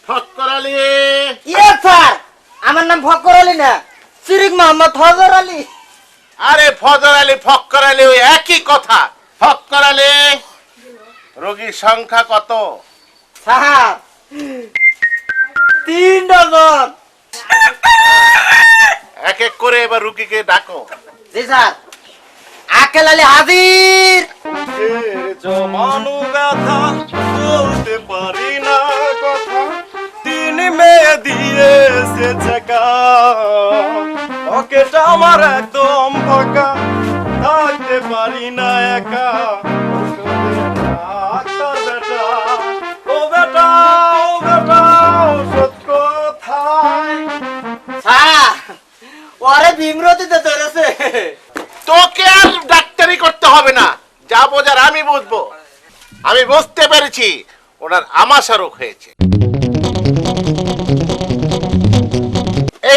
ফক্কর আলী। ইয়ে স্যার, আমার নাম ফক্কর আলী না, সিরিক মোহাম্মদ ফজর আলী। আরে ফজর আলী ফক্কর আলী ওই একই কথা। ফক্কর আলী, রোগীর সংখ্যা কত? Sir 3 dozen. এক এক করে এবার রুগীকে ডাকো। জি স্যার। আকেল আলী হাজির। জমানো ব্যথা বলতে পারি না কথা, 3 মেয়ে দিয়েছে চাকা, পকেট আমার একদম ফাঁকা, থাকতে পারি না একা। ডাক্তার বেটা, ও বেটা, ও বেটা, ওষুধ কোথায়? স্যার ওরে ভীমরতিতে ধরেছে। তোকে আর ডাক্তারি করতে হবে না, যা বোঝার আমি বুঝবো। আমি বুঝতে পেরেছি ওনার আমাশা রোগ হয়েছে।